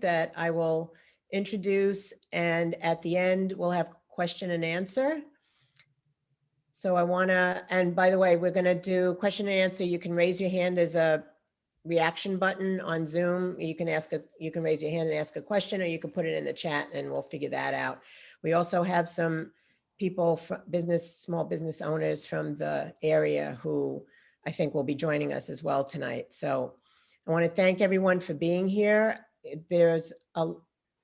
that I will introduce, and at the end, we'll have question and answer. So I want to, and by the way, we're going to do question and answer. You can raise your hand. There's a reaction button on Zoom. You can raise your hand and ask a question, or you can put it in the chat and we'll figure that out. We also have some people, small business owners from the area who I think will be joining us as well tonight. So I want to thank everyone for being here.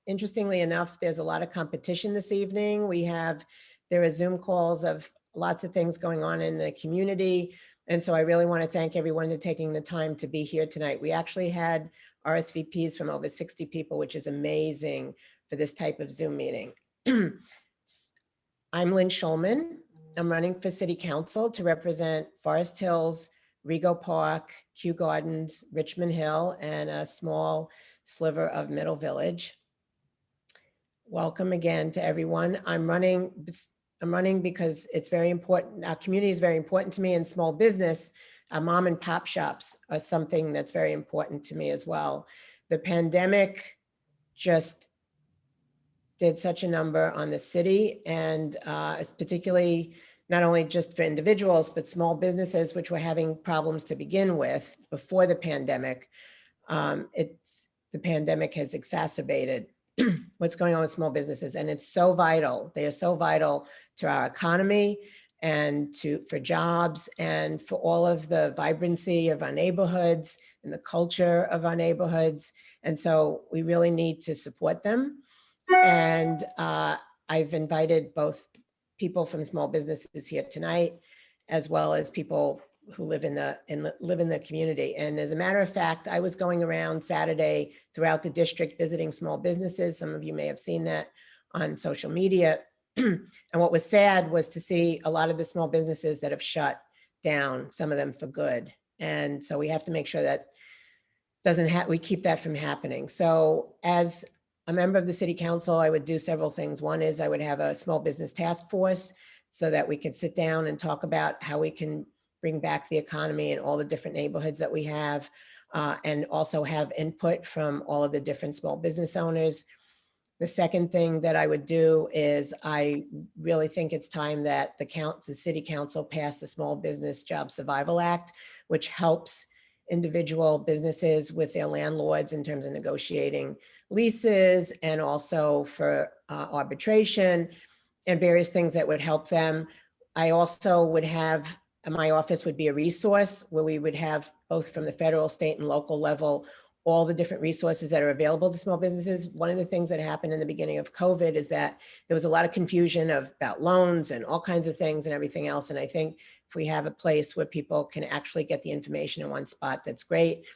Interestingly enough, there's a lot of competition this evening. There are Zoom calls of lots of things going on in the community. And so I really want to thank everyone for taking the time to be here tonight. We actually had RSVPs from over 60 people, which is amazing for this type of Zoom meeting. I'm Lynn Schulman. I'm running for City Council to represent Forest Hills, Rego Park, Kew Gardens, Richmond Hill, and a small sliver of Middle Village. Welcome again to everyone. I'm running because it's very important. Our community is very important to me, and small business, our mom and pop shops are something that's very important to me as well. The pandemic just did such a number on the city, and particularly not only just for individuals, but small businesses, which were having problems to begin with before the pandemic. The pandemic has exacerbated what's going on with small businesses, and it's so vital. They are so vital to our economy and for jobs and for all of the vibrancy of our neighborhoods and the culture of our neighborhoods. And so we really need to support them. And I've invited both people from small businesses here tonight, as well as people who live in the community. And as a matter of fact, I was going around Saturday throughout the district visiting small businesses. Some of you may have seen that on social media. And what was sad was to see a lot of the small businesses that have shut down, some of them for good. And so we have to make sure that we keep that from happening. So as a member of the City Council, I would do several things. One is I would have a small business task force so that we could sit down and talk about how we can bring back the economy in all the different neighborhoods that we have, and also have input from all of the different small business owners. The second thing that I would do is I really think it's time that the City Council pass the Small Business Job Survival Act, which helps individual businesses with their landlords in terms of negotiating leases, and also for arbitration and various things that would help them. I also would have, my office would be a resource where we would have, both from the federal, state, and local level, all the different resources that are available to small businesses. One of the things that happened in the beginning of COVID is that there was a lot of confusion about loans and all kinds of things and everything else. And I think if we have a place where people can actually get the information in one spot, that's great.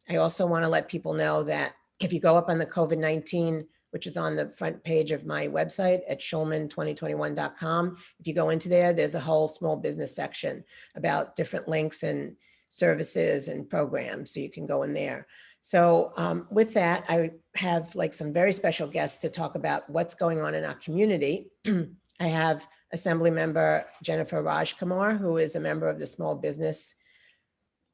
I also want to let people know that if you go up on the COVID-19, which is on the front page of my website at schulman2021.com. If you go into there, there's a whole small business section about different links and services and programs, so you can go in there. So with that, I have some very special guests to talk about what's going on in our community. I have Assembly Member Jennifer Rajkumar, who is a member of the Small Business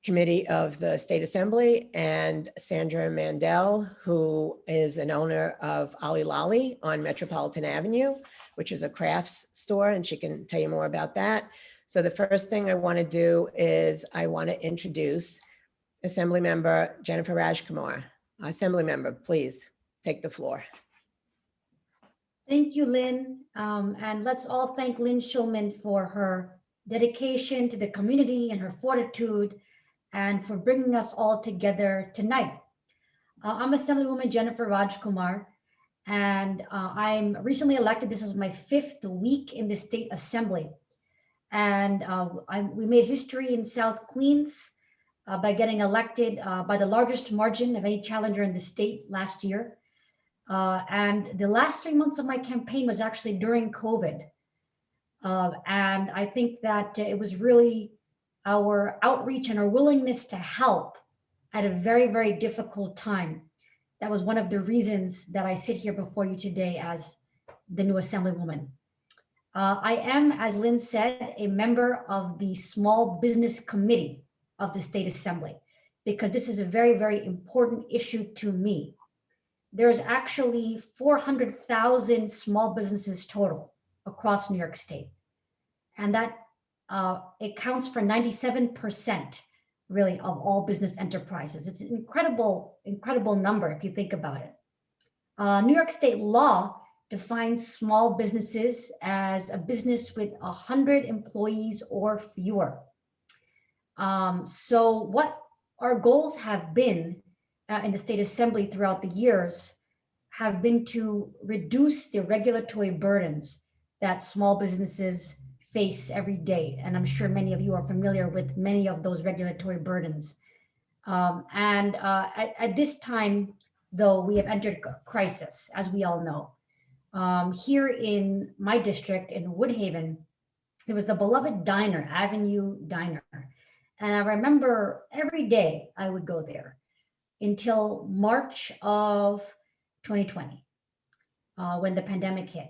Committee of the State Assembly, and Sandra Mandel, who is an owner of Ali Lali on Metropolitan Avenue, which is a crafts store, and she can tell you more about that. So the first thing I want to do is I want to introduce Assembly Member Jennifer Rajkumar. Assembly Member, please take the floor. Thank you, Lynn. And let's all thank Lynn Schulman for her dedication to the community and her fortitude, and for bringing us all together tonight. I'm Assemblywoman Jennifer Rajkumar, and I'm recently elected. This is my 5th week in the State Assembly. And we made history in South Queens by getting elected by the largest margin of any challenger in the state last year. And the last 3 months of my campaign was actually during COVID. And I think that it was really our outreach and our willingness to help at a very, very difficult time. That was one of the reasons that I sit here before you today as the new Assemblywoman. I am, as Lynn said, a member of the Small Business Committee of the State Assembly, because this is a very, very important issue to me. there's actually 400,000 small businesses total across New York State. And that it counts for 97% really of all business enterprises. It's an incredible, incredible number if you think about it. New York State law defines small businesses as a business with 100 employees or fewer. So what our goals have been in the state assembly throughout the years have been to reduce the regulatory burdens that small businesses face every day. And I'm sure many of you are familiar with many of those regulatory burdens. At this time, though, we have entered a crisis, as we all know. Here in my district in Woodhaven, there was the beloved diner, Avenue Diner. And I remember every day I would go there until March of 2020, when the pandemic hit.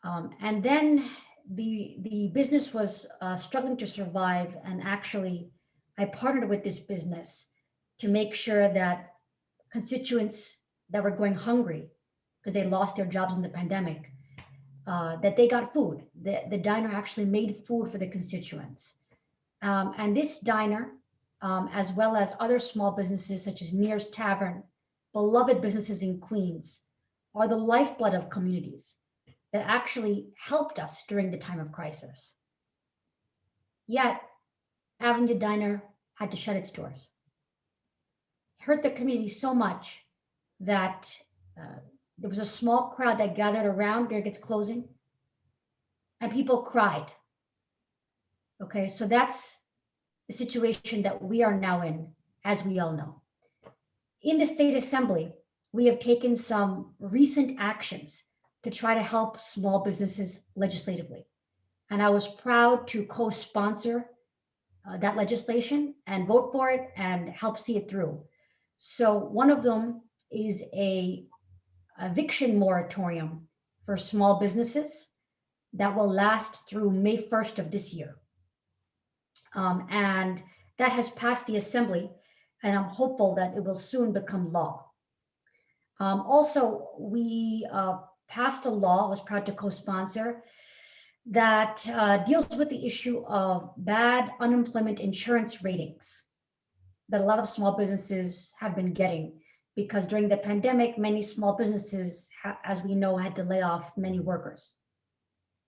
And then the business was struggling to survive. And actually, I partnered with this business to make sure that constituents that were going hungry because they lost their jobs in the pandemic, that they got food. The diner actually made food for the constituents. And this diner, as well as other small businesses such as Near's Tavern, beloved businesses in Queens, are the lifeblood of communities that actually helped us during the time of crisis. Yet, Avenue Diner had to shut its doors. It hurt the community so much that there was a small crowd that gathered around during its closing, and people cried. Okay, so that's the situation that we are now in, as we all know. In the state assembly, we have taken some recent actions to try to help small businesses legislatively. And I was proud to co-sponsor that legislation and vote for it and help see it through. So one of them is a eviction moratorium for small businesses that will last through May 1st of this year. And that has passed the assembly, and I'm hopeful that it will soon become law. Also, we passed a law, I was proud to co-sponsor, that deals with the issue of bad unemployment insurance ratings that a lot of small businesses have been getting, because during the pandemic, many small businesses, as we know, had to lay off many workers,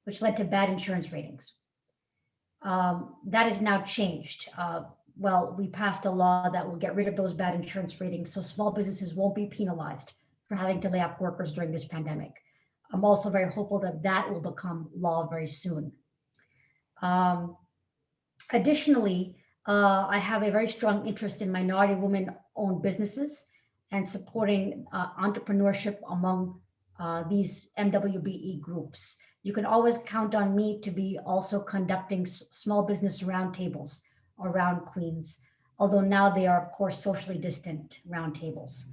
which led to bad insurance ratings. That is now changed. Well, we passed a law that will get rid of those bad insurance ratings, so small businesses won't be penalized for having to lay off workers during this pandemic. I'm also very hopeful that that will become law very soon. Additionally, I have a very strong interest in minority women-owned businesses and supporting entrepreneurship among these MWBE groups. You can always count on me to be also conducting small business roundtables around Queens, although now they are, of course, socially distant roundtables.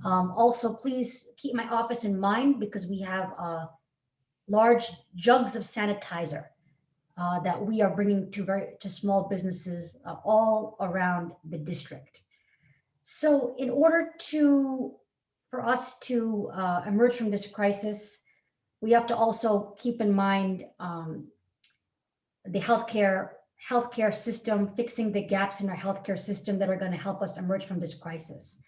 Also, please keep my office in mind because we have large jugs of sanitizer that we are bringing to small businesses all around the district. So in order for us to emerge from this crisis, we have to also keep in mind the healthcare system, fixing the gaps in our healthcare system that are going to help us emerge from this crisis.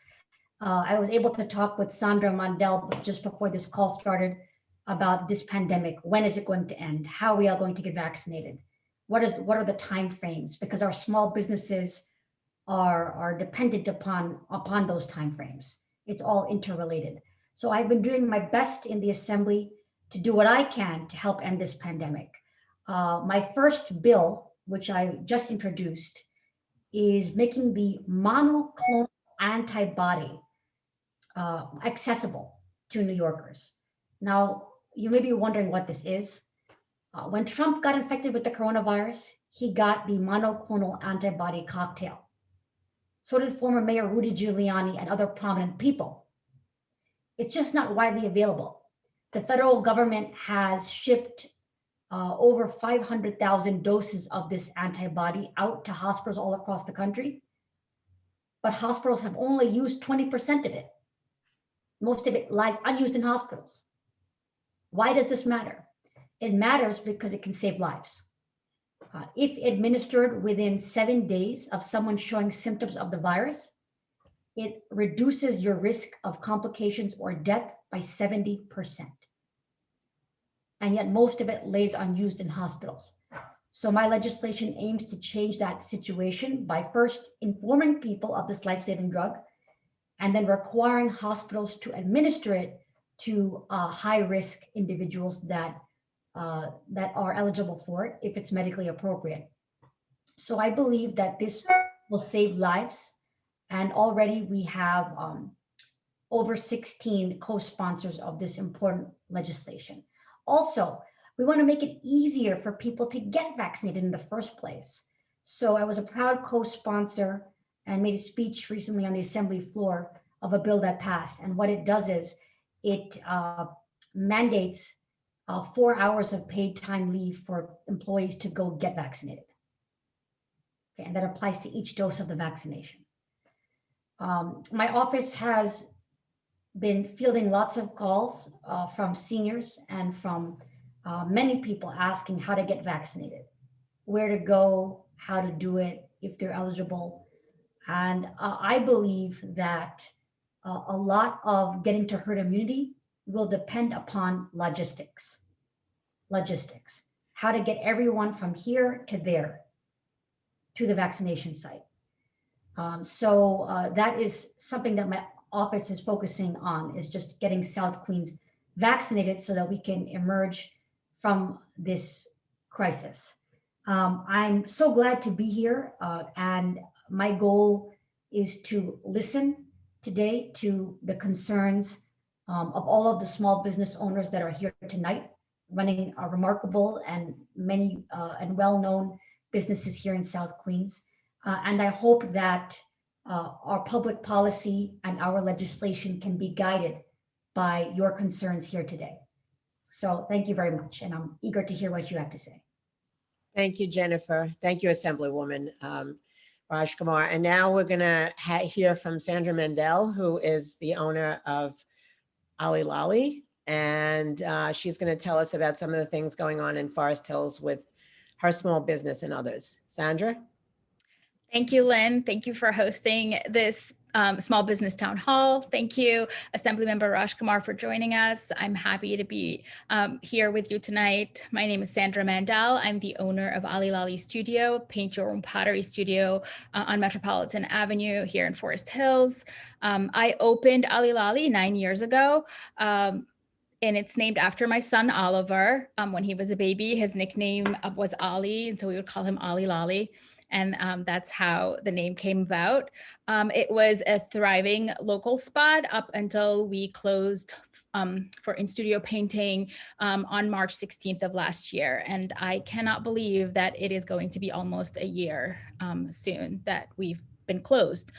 I was able to talk with Sandra Mondell just before this call started about this pandemic. When is it going to end? How we are going to get vaccinated? What are the time frames? Because our small businesses are dependent upon those time frames. It's all interrelated. So I've been doing my best in the assembly to do what I can to help end this pandemic. My first bill, which I just introduced, is making the monoclonal antibody accessible to New Yorkers. Now, you may be wondering what this is. When Trump got infected with the coronavirus, he got the monoclonal antibody cocktail. So did former Mayor Rudy Giuliani and other prominent people. It's just not widely available. The federal government has shipped over 500,000 doses of this antibody out to hospitals all across the country, but hospitals have only used 20% of it, most of it lies unused in hospitals. Why does this matter? It matters because it can save lives. If administered within 7 days of someone showing symptoms of the virus, it reduces your risk of complications or death by 70%. And yet most of it lays unused in hospitals. So my legislation aims to change that situation by first informing people of this life-saving drug and then requiring hospitals to administer it to high-risk individuals that are eligible for it if it's medically appropriate. So I believe that this will save lives. And already we have over 16 co-sponsors of this important legislation. Also, we want to make it easier for people to get vaccinated in the first place. So I was a proud co-sponsor and made a speech recently on the assembly floor of a bill that passed. And what it does is it mandates 4 hours of paid time leave for employees to go get vaccinated. Okay, and that applies to each dose of the vaccination. My office has been fielding lots of calls from seniors and from many people asking how to get vaccinated, where to go, how to do it, if they're eligible. And I believe that a lot of getting to herd immunity will depend upon logistics. How to get everyone from here to there, to the vaccination site. So that is something that my office is focusing on, is just getting South Queens vaccinated so that we can emerge from this crisis. I'm so glad to be here, and my goal is to listen today to the concerns of all of the small business owners that are here tonight, running remarkable and many and well-known businesses here in South Queens. And I hope that our public policy and our legislation can be guided by your concerns here today. So thank you very much, and I'm eager to hear what you have to say. Thank you, Jennifer. Thank you, Assemblywoman Raj Kumar. And now we're gonna hear from Sandra Mendel, who is the owner of Ali Lali. And she's gonna tell us about some of the things going on in Forest Hills with her small business and others. Sandra? Thank you, Lynn. Thank you for hosting this small business town hall. Thank you, Assemblymember Raj Kumar, for joining us. I'm happy to be here with you tonight. My name is Sandra Mandel. I'm the owner of Ali Lali Studio, Paint Your Own Pottery Studio on Metropolitan Avenue here in Forest Hills. I opened Ali Lali 9 years ago. And it's named after my son, Oliver. When he was a baby, his nickname was Ali, and so we would call him Ali Lali. And that's how the name came about. It was a thriving local spot up until we closed for in-studio painting on March 16th of last year. And I cannot believe that it is going to be almost a year soon that we've been closed.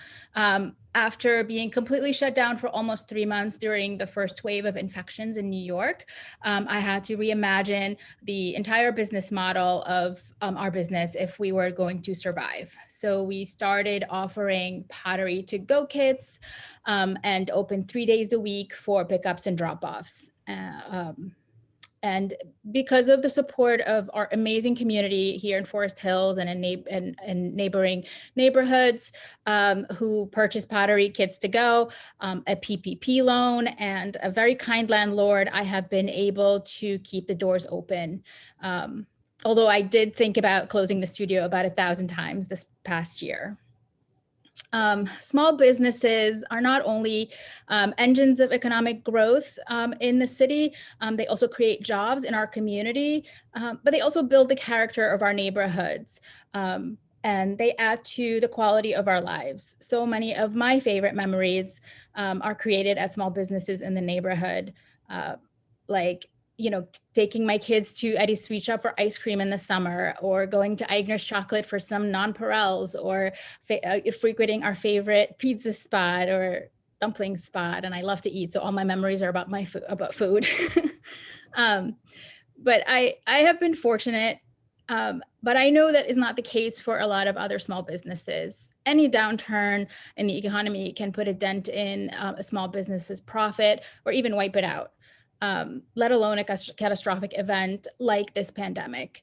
After being completely shut down for almost 3 months during the first wave of infections in New York, I had to reimagine the entire business model of our business if we were going to survive. So we started offering pottery to go kits and opened 3 days a week for pickups and drop-offs. And because of the support of our amazing community here in Forest Hills and in neighboring neighborhoods who purchase pottery kits to go, a PPP loan, and a very kind landlord, I have been able to keep the doors open. Although I did think about closing the studio about 1,000 times this past year. Small businesses are not only engines of economic growth in the city, they also create jobs in our community, but they also build the character of our neighborhoods. And they add to the quality of our lives. So many of my favorite memories are created at small businesses in the neighborhood, like taking my kids to Eddie's Sweet Shop for ice cream in the summer, or going to Eigner's Chocolate for some nonpareils, or frequenting our favorite pizza spot or dumpling spot. And I love to eat, so all my memories are about food. But I have been fortunate, but I know that is not the case for a lot of other small businesses. any downturn in the economy can put a dent in a small business's profit or even wipe it out, let alone a catastrophic event like this pandemic.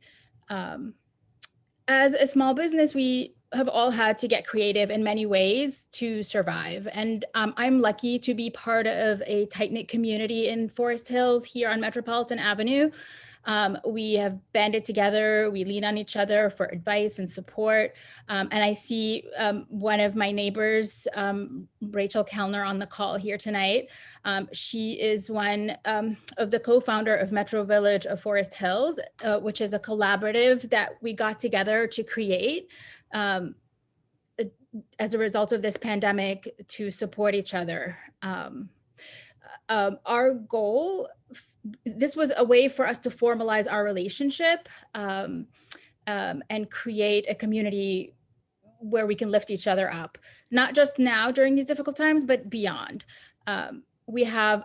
As a small business, we have all had to get creative in many ways to survive. And I'm lucky to be part of a tight-knit community in Forest Hills here on Metropolitan Avenue. We have banded together, we lean on each other for advice and support. And I see one of my neighbors, Rachel Kellner, on the call here tonight. She is one of the co-founder of Metro Village of Forest Hills, which is a collaborative that we got together to create as a result of this pandemic to support each other. Our goal, this was a way for us to formalize our relationship and create a community where we can lift each other up, not just now during these difficult times, but beyond. We have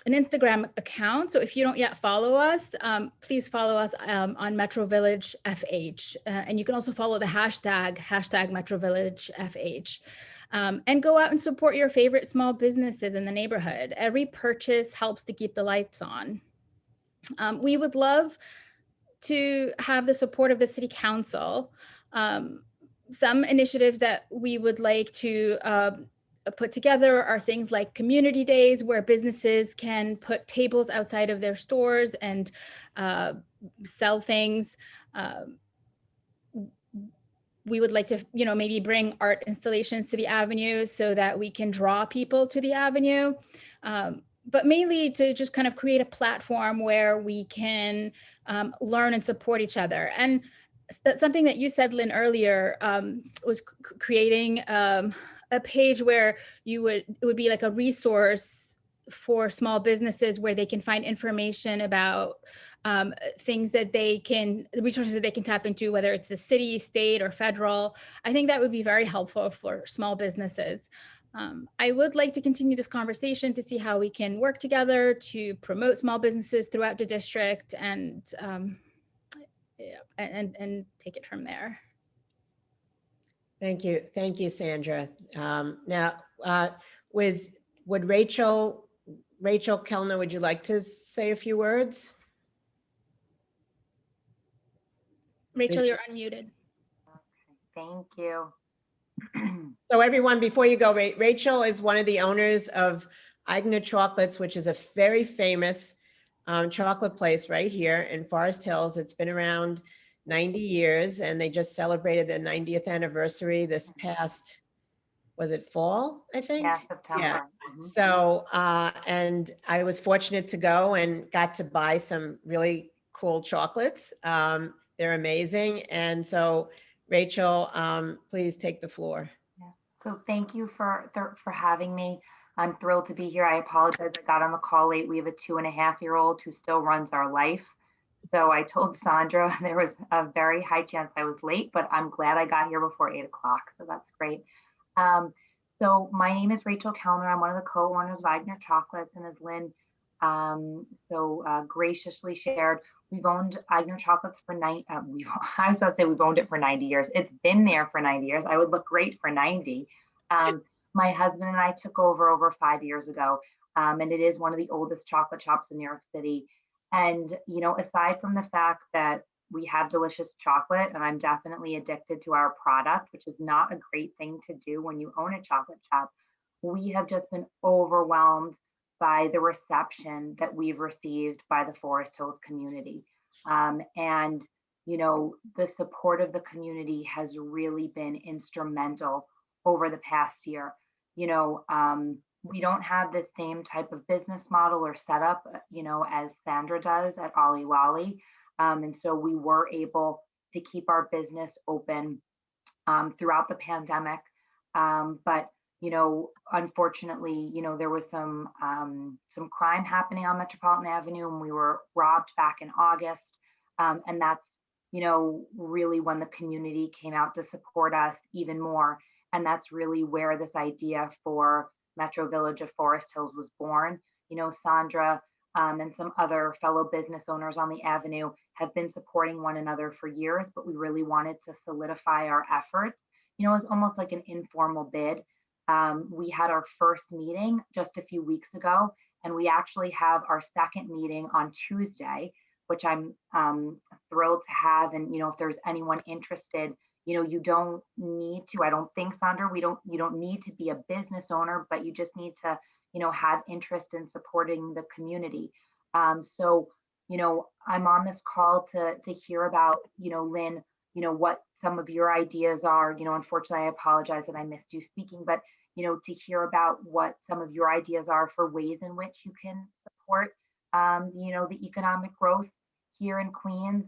an Instagram account. So if you don't yet follow us, please follow us on Metro Village FH. And you can also follow the hashtag Metro Village FH. And go out and support your favorite small businesses in the neighborhood. Every purchase helps to keep the lights on. We would love to have the support of the City Council. Some initiatives that we would like to put together are things like community days where businesses can put tables outside of their stores and sell things. We would like to, maybe bring art installations to the Avenue so that we can draw people to the Avenue, but mainly to just kind of create a platform where we can learn and support each other. And that's something that you said, Lynn, earlier, was creating a page where it would be like a resource for small businesses where they can find information about resources that they can tap into, whether it's a city, state, or federal. I think that would be very helpful for small businesses. I would like to continue this conversation to see how we can work together to promote small businesses throughout the district and take it from there. Thank you, Sandra. Now, would Rachel Kellner, would you like to say a few words? Rachel, you're unmuted. Thank you. So everyone, before you go, Rachel is one of the owners of Eigner Chocolates, which is a very famous chocolate place right here in Forest Hills. It's been around 90 years and they just celebrated their 90th anniversary this past, was it fall, I think? Yeah, September. Yeah. So, and I was fortunate to go and got to buy some really cool chocolates. They're amazing. And so, Rachel, please take the floor. Yeah. So thank you for having me. I'm thrilled to be here. I apologize, I got on the call late. We have a 2.5-year-old who still runs our life. So I told Sandra there was a very high chance I was late, but I'm glad I got here before 8 o'clock. So that's great. So my name is Rachel Kellner. I'm one of the co-owners of Eigner Chocolates, and as Lynn graciously shared, we've owned Eigner Chocolates for I was about to say we've owned it for 90 years. It's been there for 90 years. I would look great for 90. My husband and I took over 5 years ago, and it is one of the oldest chocolate shops in New York City. And, aside from the fact that we have delicious chocolate, and I'm definitely addicted to our product, which is not a great thing to do when you own a chocolate shop, we have just been overwhelmed by the reception that we've received by the Forest Hills community. And, the support of the community has really been instrumental over the past year. We don't have the same type of business model or setup, as Sandra does at Ollie Lolly. And so we were able to keep our business open throughout the pandemic. But, unfortunately, there was some crime happening on Metropolitan Avenue, and we were robbed back in August. And that's, really when the community came out to support us even more. And that's really where this idea for Metro Village of Forest Hills was born. Sandra and some other fellow business owners on the Avenue have been supporting one another for years, but we really wanted to solidify our efforts, you know, it was almost like an informal bid. We had our first meeting just a few weeks ago, and we actually have our second meeting on Tuesday, which I'm thrilled to have. And, you know, if there's anyone interested, you know, you don't need to, I don't think, Sandra, you don't need to be a business owner, but you just need to, you know, have interest in supporting the community. So, you know, I'm on this call to hear about, you know, Lynn, you know, what some of your ideas are. You know, unfortunately, I apologize that I missed you speaking, but, you know, to hear about what some of your ideas are for ways in which you can support, you know, the economic growth here in Queens.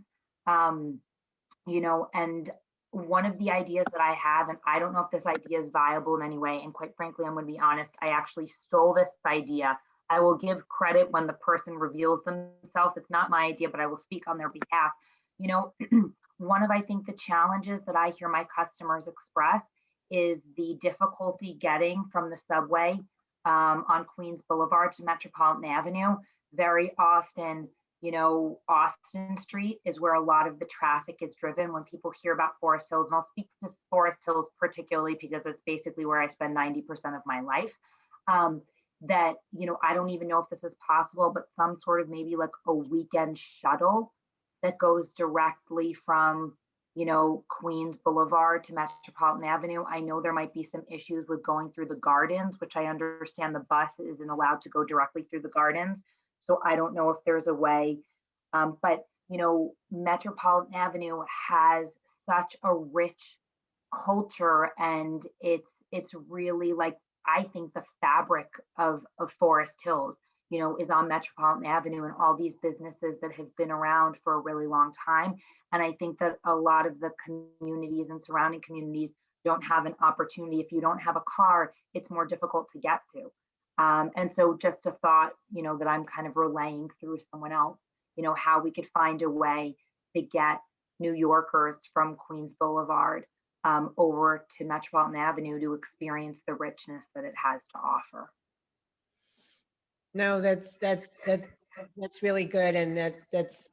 You know, and one of the ideas that I have, and I don't know if this idea is viable in any way, and quite frankly, I'm going to be honest, I actually stole this idea. I will give credit when the person reveals themselves. It's not my idea, but I will speak on their behalf. You know, one of, I think, the challenges that I hear my customers express is the difficulty getting from the subway on Queens Boulevard to Metropolitan Avenue. Very often, you know, Austin Street is where a lot of the traffic is driven when people hear about Forest Hills. And I'll speak to Forest Hills particularly because it's basically where I spend 90% of my life. That, you know, I don't even know if this is possible, but some sort of maybe like a weekend shuttle that goes directly from, you know, Queens Boulevard to Metropolitan Avenue. I know there might be some issues with going through the gardens, which I understand the bus isn't allowed to go directly through the gardens. So I don't know if there's a way, but, you know, Metropolitan Avenue has such a rich culture, and it's really like, I think the fabric of Forest Hills, you know, is on Metropolitan Avenue and all these businesses that have been around for a really long time. And I think that a lot of the communities and surrounding communities don't have an opportunity. If you don't have a car, it's more difficult to get to. And so just a thought, you know, that I'm kind of relaying through someone else, you know, how we could find a way to get New Yorkers from Queens Boulevard over to Metropolitan Avenue to experience the richness that it has to offer. No, that's really good. And that's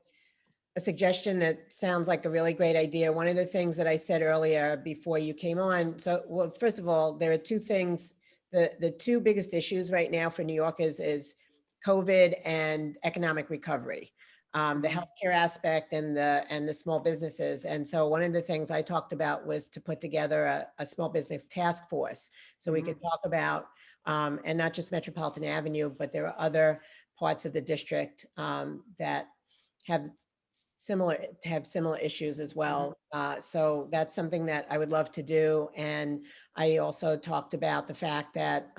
a suggestion that sounds like a really great idea. One of the things that I said earlier before you came on, so, well, first of all, there are two things. The two biggest issues right now for New Yorkers is COVID and economic recovery. The healthcare aspect and the small businesses. And so one of the things I talked about was to put together a small business task force. So we could talk about, and not just Metropolitan Avenue, but there are other parts of the district that have similar issues as well. So that's something that I would love to do. And I also talked about the fact that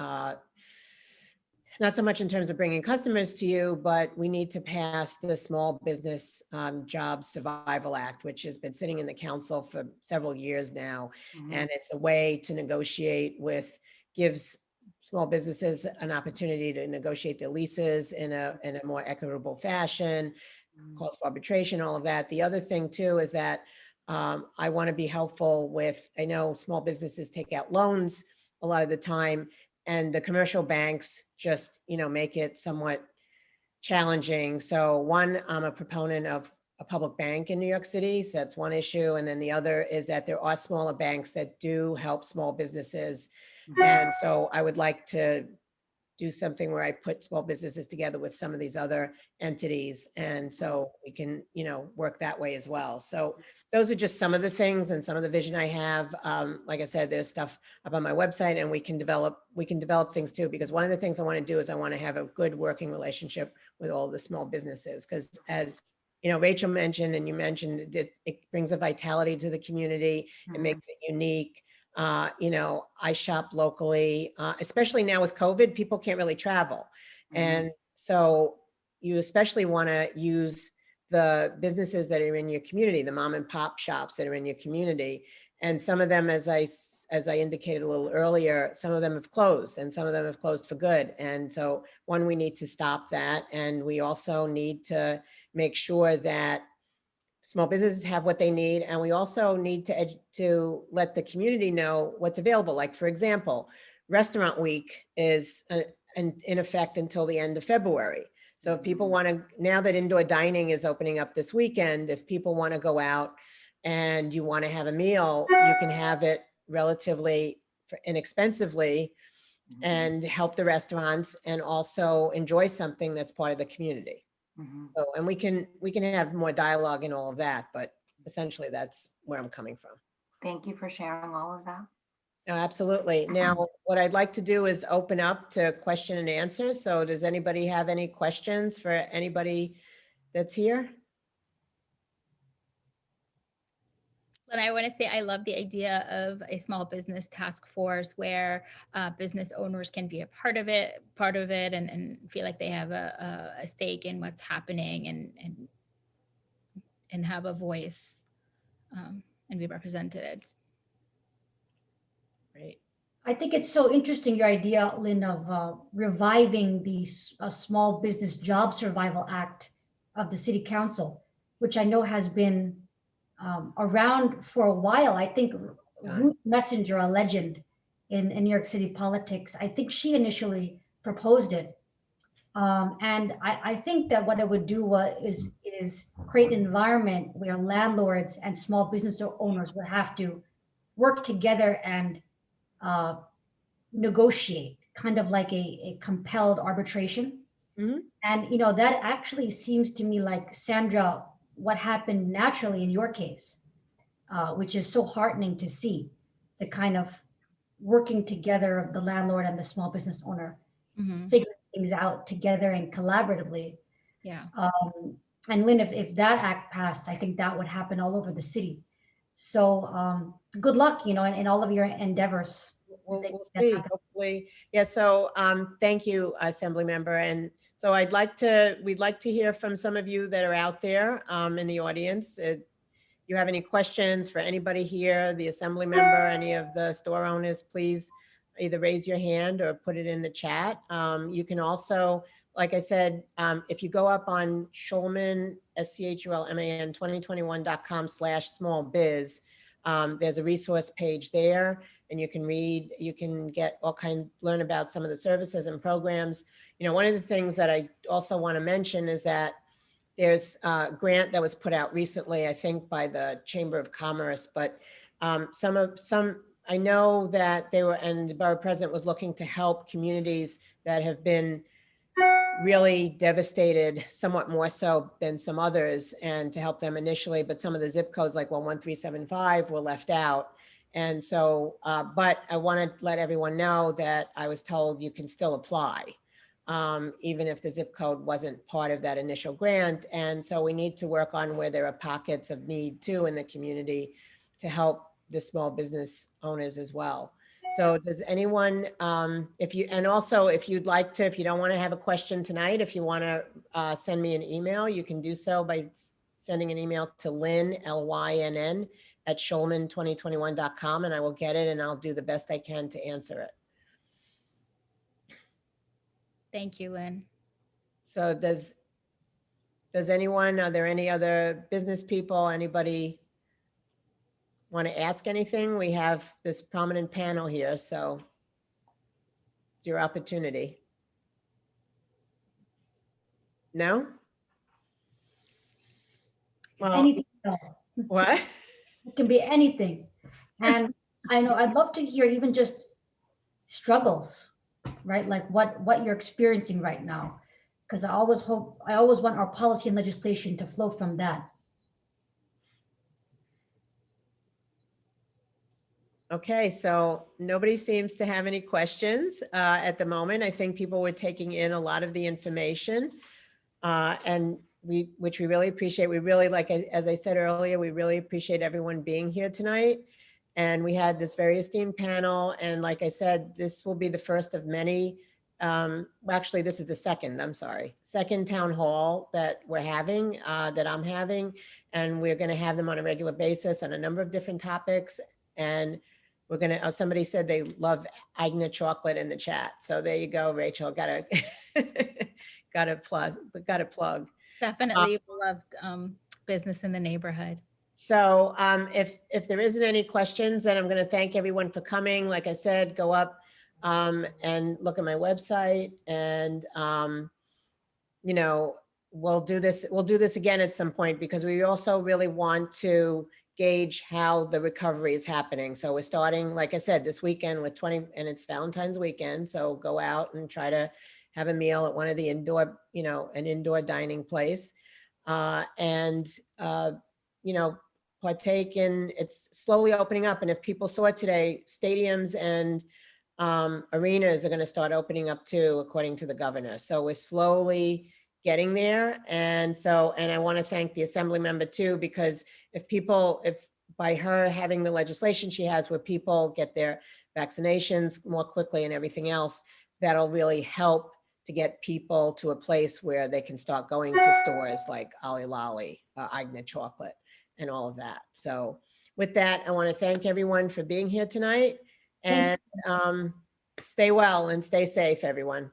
not so much in terms of bringing customers to you, but we need to pass the Small Business Jobs Survival Act, which has been sitting in the council for several years now. And it's a way to negotiate gives small businesses an opportunity to negotiate their leases in a more equitable fashion, calls for arbitration, all of that. The other thing too is that I want to be helpful with, I know small businesses take out loans a lot of the time, and the commercial banks just, you know, make it somewhat challenging. So one, I'm a proponent of a public bank in New York City. So that's one issue. And then the other is that there are smaller banks that do help small businesses. And so I would like to do something where I put small businesses together with some of these other entities. And so we can, you know, work that way as well. So those are just some of the things and some of the vision I have. Like I said, there's stuff up on my website, and we can develop things too, because one of the things I want to do is I want to have a good working relationship with all the small businesses. Because as you know, Rachel mentioned, and you mentioned, it brings a vitality to the community. It makes it unique. You know, I shop locally, especially now with COVID, people can't really travel. And so you especially want to use the businesses that are in your community, the mom and pop shops that are in your community. And some of them, as I indicated a little earlier, some of them have closed, and some of them have closed for good. And so one, we need to stop that. And we also need to make sure that small businesses have what they need. And we also need to let the community know what's available. Like, for example, Restaurant Week is in effect until the end of February. So if people want to, now that indoor dining is opening up this weekend, if people want to go out and you want to have a meal, you can have it relatively inexpensively and help the restaurants and also enjoy something that's part of the community. Mhm. So, and we can have more dialogue and all of that, but essentially that's where I'm coming from. Thank you for sharing all of that. No, absolutely. Now, what I'd like to do is open up to question and answer. So does anybody have any questions for anybody that's here? And I want to say I love the idea of a small business task force where business owners can be a part of it, and feel like they have a stake in what's happening and have a voice and be represented. Right. I think it's so interesting, your idea, Lynn, of reviving the Small Business Job Survival Act of the City Council, which I know has been around for a while. I think Ruth Messenger, a legend in New York City politics, I think she initially proposed it. And I think that what it would do is create an environment where landlords and small business owners would have to work together and uh, negotiate, kind of like a compelled arbitration. Mhm. And that actually seems to me like, Sandra, what happened naturally in your case, which is so heartening to see, the kind of working together of the landlord and the small business owner, Mhm. figuring things out together and collaboratively. Yeah. And Lynn, if that act passed, I think that would happen all over the city. So good luck, in all of your endeavors. We'll Make that see, happen. hopefully. Yeah, so thank you, Assembly Member. And so we'd like to hear from some of you that are out there in the audience. You have any questions for anybody here, the Assembly Member, any of the store owners, please either raise your hand or put it in the chat. You can also, like I said, if you go up on Schulman, SCHULMAN 2021.com/small-biz, there's a resource page there, and you can read, you can get all kinds, learn about some of the services and programs. One of the things that I also want to mention is that there's a grant that was put out recently, I think by the Chamber of Commerce, but I know that they were, and the borough president was looking to help communities that have been really devastated, somewhat more so than some others, and to help them initially, but some of the zip codes like 11375 were left out. And so, but I want to let everyone know that I was told you can still apply, even if the zip code wasn't part of that initial grant. And so we need to work on where there are pockets of need too in the community to help the small business owners as well. So does anyone, if you'd like to, if you don't want to have a question tonight, if you want to send me an email, you can do so by sending an email to Lynn, Lynn, at Schulman2021.com, and I will get it and I'll do the best I can to answer it. Thank you, Lynn. So does anyone, are there any other business people, anybody want to ask anything? We have this prominent panel here, so it's your opportunity. No? Well, Anything else. what? It can be anything. And I know I'd love to hear even just struggles, right? Like what you're experiencing right now. Because I always want our policy and legislation to flow from that. Okay, so nobody seems to have any questions at the moment. I think people were taking in a lot of the information, and which we really appreciate. We really, like, as I said earlier, we really appreciate everyone being here tonight. And we had this very esteemed panel. And like I said, this will be the first of many. Actually, this is the second town hall that we're having, that I'm having. And we're going to have them on a regular basis on a number of different topics. And we're going to, somebody said they love Agna chocolate in the chat. So there you go, Rachel, got a plug. Definitely loved business in the neighborhood. So if there isn't any questions, then I'm going to thank everyone for coming. Like I said, go up and look at my website, and we'll do this again at some point, because we also really want to gauge how the recovery is happening. So we're starting, like I said, this weekend with 20, and it's Valentine's weekend. So go out and try to have a meal at one of the indoor, an indoor dining place. And, partake in, it's slowly opening up. And if people saw it today, stadiums and arenas are going to start opening up too, according to the governor. So we're slowly getting there. And I want to thank the assembly member too, because if by her having the legislation she has where people get their vaccinations more quickly and everything else, that'll really help to get people to a place where they can start going to stores like Ollie Lolly, Eigner Chocolate, and all of that. So with that, I want to thank everyone for being here tonight, and stay well and stay safe, everyone.